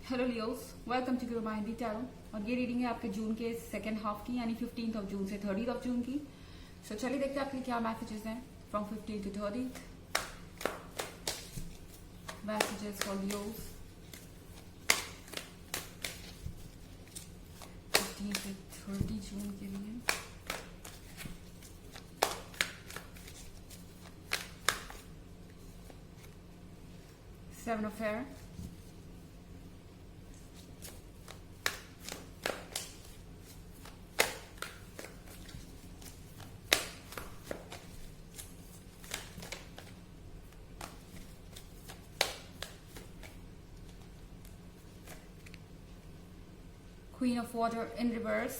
Hello Leos, welcome to Guru माइंडी tarot. और ये reading है आपके जून के सेकेंड हाफ की, यानी 15 जून से 30 जून की। सो चलिए देखते हैं आपके क्या मैसेजेस हैं from 15 to 30। Messages for Leos 15 से 30 जून के लिए। Seven of air, Queen of Water in reverse,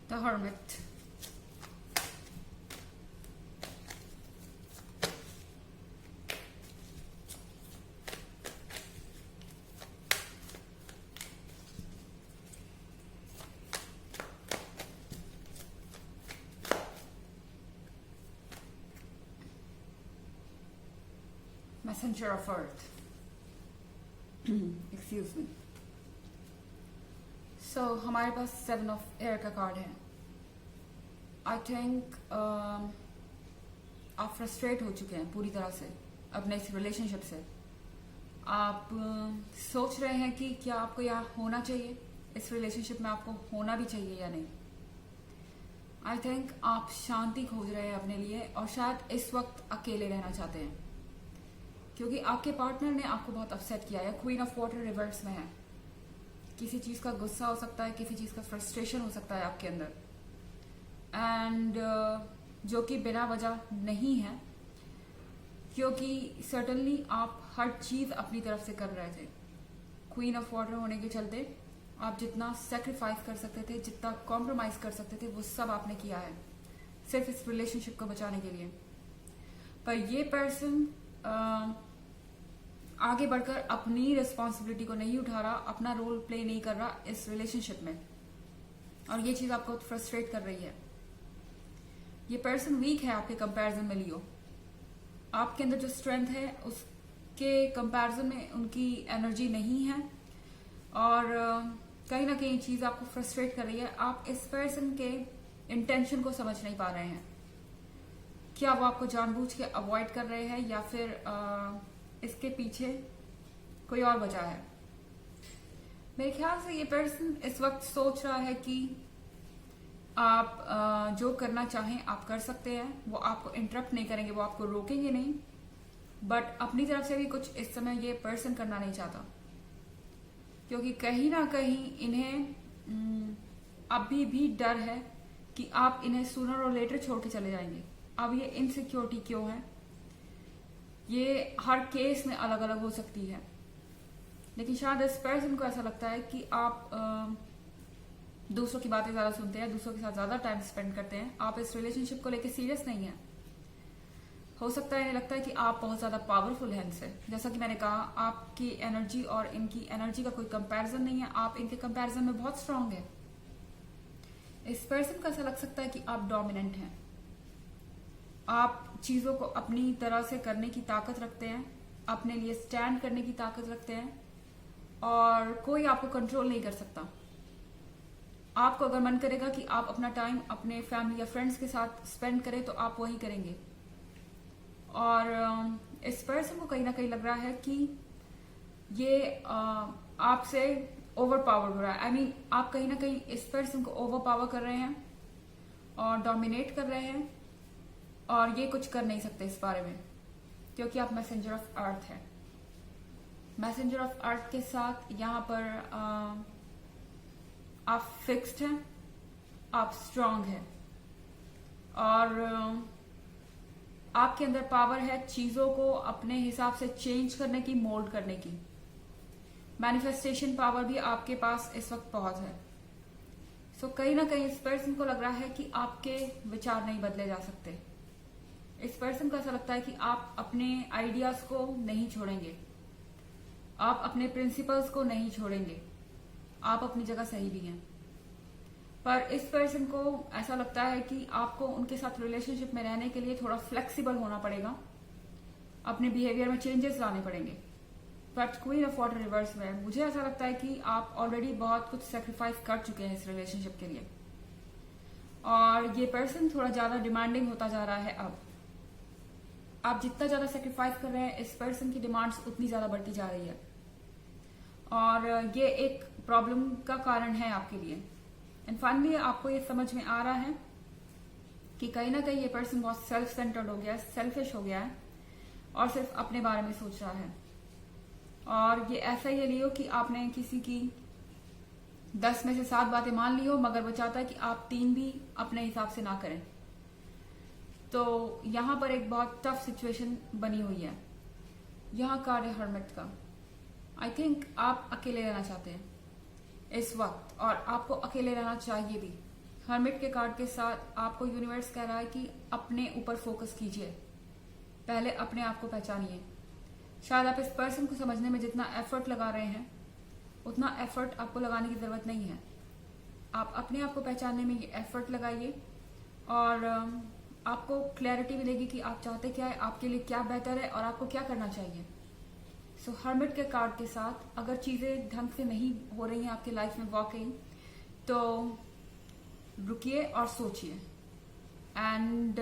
the Hermit, Messenger of Earth. Excuse me. So हमारे पास 7 ऑफ एयर का कार्ड है। आई थिंक आप फ्रस्ट्रेट हो चुके हैं पूरी तरह से अपने इस रिलेशनशिप से। आप सोच रहे हैं कि क्या आपको यहाँ होना चाहिए, इस रिलेशनशिप में आपको होना भी चाहिए या नहीं। आई थिंक आप शांति खोज रहे हैं अपने लिए और शायद इस वक्त अकेले रहना चाहते हैं, क्योंकि आपके पार्टनर ने आपको बहुत अपसेट किया है। क्वीन ऑफ वाटर रिवर्स में है। किसी चीज का गुस्सा हो सकता है, किसी चीज का फ्रस्ट्रेशन हो सकता है आपके अंदर, एंड जो कि बिना वजह नहीं है, क्योंकि सर्टनली आप हर चीज अपनी तरफ से कर रहे थे। क्वीन ऑफ वाटर होने के चलते आप जितना सेक्रीफाइस कर सकते थे, जितना कॉम्प्रोमाइज कर सकते थे, वो सब आपने किया है सिर्फ इस रिलेशनशिप को बचाने के लिए। पर ये पर्सन आगे बढ़कर अपनी रिस्पॉन्सिबिलिटी को नहीं उठा रहा, अपना रोल प्ले नहीं कर रहा इस रिलेशनशिप में, और ये चीज आपको फ्रस्ट्रेट कर रही है। ये पर्सन वीक है आपके कंपैरिजन में। लियो, आपके अंदर जो स्ट्रेंथ है उसके कंपैरिजन में उनकी एनर्जी नहीं है, और कहीं ना कहीं चीज आपको फ्रस्ट्रेट कर रही है। आप इस पर्सन के इंटेंशन को समझ नहीं पा रहे हैं। क्या वो आपको जानबूझ के अवॉइड कर रहे हैं, या फिर इसके पीछे कोई और वजह है। मेरे ख्याल से ये पर्सन इस वक्त सोच रहा है कि आप जो करना चाहें आप कर सकते हैं, वो आपको इंटरप्ट नहीं करेंगे, वो आपको रोकेंगे नहीं, बट अपनी तरफ से भी कुछ इस समय ये पर्सन करना नहीं चाहता, क्योंकि कहीं ना कहीं इन्हें अभी भी डर है कि आप इन्हें सूनर और लेटर छोड़ के चले जाएंगे। अब ये इनसिक्योरिटी क्यों है, ये हर केस में अलग अलग हो सकती है, लेकिन शायद इस पर्सन को ऐसा लगता है कि आप दूसरों की बातें ज्यादा सुनते हैं, दूसरों के साथ ज्यादा टाइम स्पेंड करते हैं, आप इस रिलेशनशिप को लेकर सीरियस नहीं है। हो सकता है इन्हें लगता है कि आप बहुत ज्यादा पावरफुल हैं इनसे। जैसा कि मैंने कहा, आपकी एनर्जी और इनकी एनर्जी का कोई कंपैरिजन नहीं है, आप इनके कंपैरिजन में बहुत स्ट्रांग है। इस पर्सन को ऐसा लग सकता है कि आप डोमिनेंट हैं, आप चीजों को अपनी तरह से करने की ताकत रखते हैं, अपने लिए स्टैंड करने की ताकत रखते हैं, और कोई आपको कंट्रोल नहीं कर सकता। आपको अगर मन करेगा कि आप अपना टाइम अपने फैमिली या फ्रेंड्स के साथ स्पेंड करें तो आप वही करेंगे। और इस पर्सन को कहीं ना कहीं लग रहा है कि ये आपसे ओवर पावर हो रहा है। आई मीन आप कहीं ना कहीं इस पर्सन को ओवर पावर कर रहे हैं और डोमिनेट कर रहे हैं, और ये कुछ कर नहीं सकते इस बारे में, क्योंकि आप मैसेंजर ऑफ अर्थ है। मैसेंजर ऑफ अर्थ के साथ यहाँ पर आप फिक्स्ड हैं, आप स्ट्रांग हैं, और आपके अंदर पावर है चीजों को अपने हिसाब से चेंज करने की, मोल्ड करने की। मैनिफेस्टेशन पावर भी आपके पास इस वक्त बहुत है। सो कहीं ना कहीं इस पर्सन को लग रहा है कि आपके विचार नहीं बदले जा सकते। इस पर्सन को ऐसा लगता है कि आप अपने आइडियाज को नहीं छोड़ेंगे, आप अपने प्रिंसिपल्स को नहीं छोड़ेंगे, आप अपनी जगह सही भी हैं, पर इस पर्सन को ऐसा लगता है कि आपको उनके साथ रिलेशनशिप में रहने के लिए थोड़ा फ्लेक्सिबल होना पड़ेगा, अपने बिहेवियर में चेंजेस लाने पड़ेंगे। But queen of water reverse में मुझे ऐसा लगता है कि आप ऑलरेडी बहुत कुछ सेक्रीफाइस कर चुके हैं इस रिलेशनशिप के लिए, और ये पर्सन थोड़ा ज्यादा डिमांडिंग होता जा रहा है। अब आप जितना ज्यादा सेक्रीफाइस कर रहे हैं, इस पर्सन की डिमांड्स उतनी ज्यादा बढ़ती जा रही है, और ये एक प्रॉब्लम का कारण है आपके लिए। एंड फाइनली आपको ये समझ में आ रहा है कि कहीं ना कहीं ये पर्सन बहुत सेल्फ सेंटर्ड हो गया है, सेल्फिश हो गया है, और सिर्फ अपने बारे में सोच रहा है। और ये ऐसा ही है लियो कि आपने किसी की 10 में से 7 बातें मान ली हो, मगर वो चाहता है कि आप 3 भी अपने हिसाब से ना करें। तो यहां पर एक बहुत टफ सिचुएशन बनी हुई है। यहां कार्ड है हर्मिट का। आई थिंक आप अकेले रहना चाहते हैं इस वक्त, और आपको अकेले रहना चाहिए भी। हर्मिट के कार्ड के साथ आपको यूनिवर्स कह रहा है कि अपने ऊपर फोकस कीजिए, पहले अपने आप को पहचानिए। शायद आप इस पर्सन को समझने में जितना एफर्ट लगा रहे हैं, उतना एफर्ट आपको लगाने की जरूरत नहीं है। आप अपने आप को पहचानने में ये एफर्ट लगाइए, और आपको क्लैरिटी मिलेगी कि आप चाहते क्या है, आपके लिए क्या बेहतर है, और आपको क्या करना चाहिए। सो हर्मिट के कार्ड के साथ अगर चीजें ढंग से नहीं हो रही हैं आपकी लाइफ में वाकई, तो रुकिए और सोचिए, एंड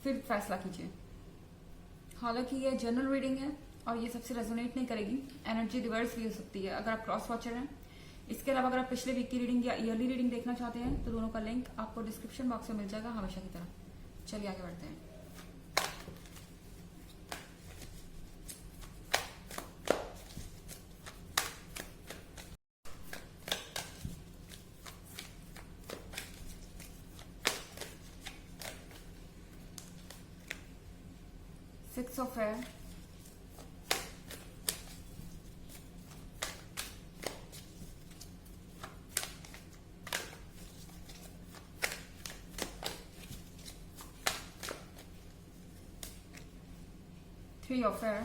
फिर फैसला कीजिए। हालांकि ये जनरल रीडिंग है और ये सबसे रेजोनेट नहीं करेगी, एनर्जी रिवर्स भी हो सकती है अगर आप क्रॉस वॉचर हैं। इसके अलावा अगर आप पिछले वीक की रीडिंग या ईयरली रीडिंग देखना चाहते हैं, तो दोनों का लिंक आपको डिस्क्रिप्शन बॉक्स में मिल जाएगा हमेशा की तरह। चलिए आगे बढ़ते हैं। Six of Air, Three of Air,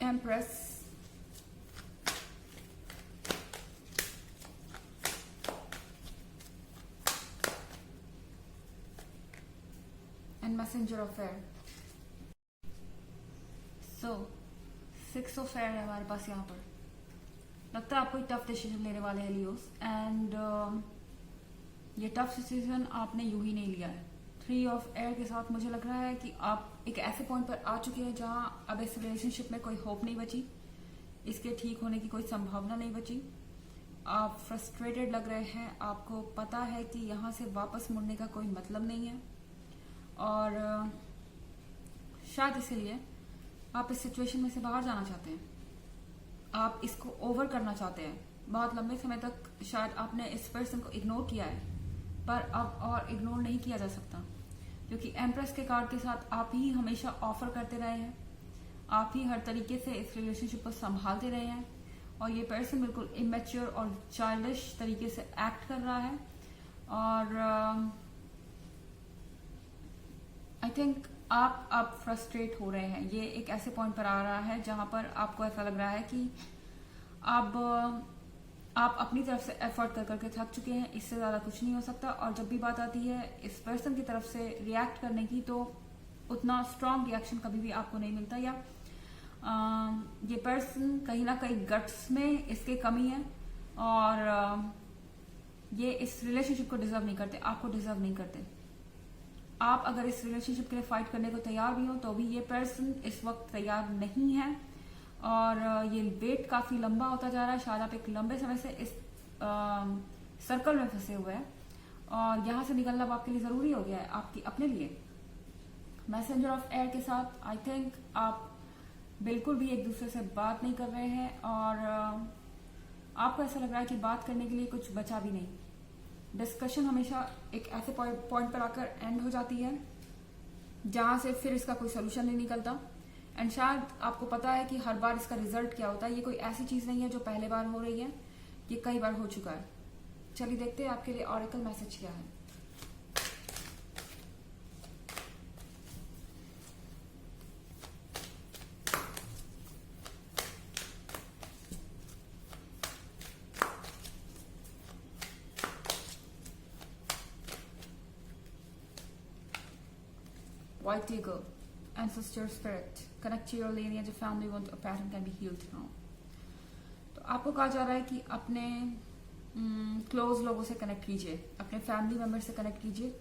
Empress, and Messenger of Air. So, 6 of Air है हमारे पास यहाँ पर। लगता है आप कोई टफ डिसीजन लेने वाले हैं लियोस, एंड ये टफ डिसीजन आपने यूं ही नहीं लिया है। 3 ऑफ एयर के साथ मुझे लग रहा है कि आप एक ऐसे पॉइंट पर आ चुके हैं जहां अब इस रिलेशनशिप में कोई होप नहीं बची, इसके ठीक होने की कोई संभावना नहीं बची। आप फ्रस्ट्रेटेड लग रहे हैं, आपको पता है कि यहां से वापस मुड़ने का कोई मतलब नहीं है, और शायद इसीलिए आप इस सिचुएशन में से बाहर जाना चाहते हैं। आप इसको ओवर करना चाहते हैं। बहुत लंबे समय तक शायद आपने इस पर्सन को इग्नोर किया है, पर अब और इग्नोर नहीं किया जा सकता, क्योंकि एम्प्रेस के कार्ड के साथ आप ही हमेशा ऑफर करते रहे हैं, आप ही हर तरीके से इस रिलेशनशिप को संभालते रहे हैं, और ये पर्सन बिल्कुल इमेच्योर और चाइल्डिश तरीके से एक्ट कर रहा है। और आई थिंक आप अब फ्रस्ट्रेट हो रहे हैं। ये एक ऐसे पॉइंट पर आ रहा है जहां पर आपको ऐसा लग रहा है कि अब आप अपनी तरफ से एफर्ट कर करके थक चुके हैं, इससे ज्यादा कुछ नहीं हो सकता। और जब भी बात आती है इस पर्सन की तरफ से रिएक्ट करने की, तो उतना स्ट्रांग रिएक्शन कभी भी आपको नहीं मिलता, या ये पर्सन कहीं ना कहीं गट्स में इसके कमी है, और ये इस रिलेशनशिप को डिजर्व नहीं करते, आपको डिजर्व नहीं करते। आप अगर इस रिलेशनशिप के लिए फाइट करने को तैयार भी हो, तो भी ये पर्सन इस वक्त तैयार नहीं है, और ये वेट काफी लंबा होता जा रहा है। शायद आप एक लंबे समय से इस सर्कल में फंसे हुए हैं, और यहां से निकलना अब आपके लिए जरूरी हो गया है, आपकी अपने लिए। मैसेंजर ऑफ एयर के साथ आई थिंक आप बिल्कुल भी एक दूसरे से बात नहीं कर रहे हैं, और आपको ऐसा लग रहा है कि बात करने के लिए कुछ बचा भी नहीं। डिस्कशन हमेशा एक ऐसे पॉइंट पर आकर एंड हो जाती है जहां से फिर इसका कोई सोल्यूशन नहीं निकलता। एंड शायद आपको पता है कि हर बार इसका रिजल्ट क्या होता है। ये कोई ऐसी चीज नहीं है जो पहले बार हो रही है, ये कई बार हो चुका है। चलिए देखते हैं आपके लिए ऑरेकल मैसेज क्या है। White Eagle, Ancestor Spirit, connect to your lineage, a family want a pattern can be healed now। तो आपको कहा जा रहा है कि अपने क्लोज लोगों से कनेक्ट कीजिए, अपने फैमिली मेंबर से कनेक्ट कीजिए,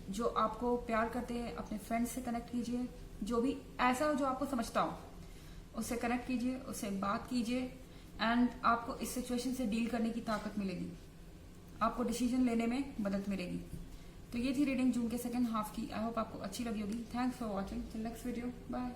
जो आपको प्यार करते हैं, अपने फ्रेंड्स से कनेक्ट कीजिए, जो भी ऐसा हो जो आपको समझता हो उससे कनेक्ट कीजिए, उससे बात कीजिए एंड आपको इस सिचुएशन से डील करने की ताकत मिलेगी, आपको डिसीजन लेने में मदद मिलेगी। तो ये थी रीडिंग जून के सेकंड हाफ की। आई होप आपको अच्छी लगी होगी। Thanks for watching. Till next video, bye.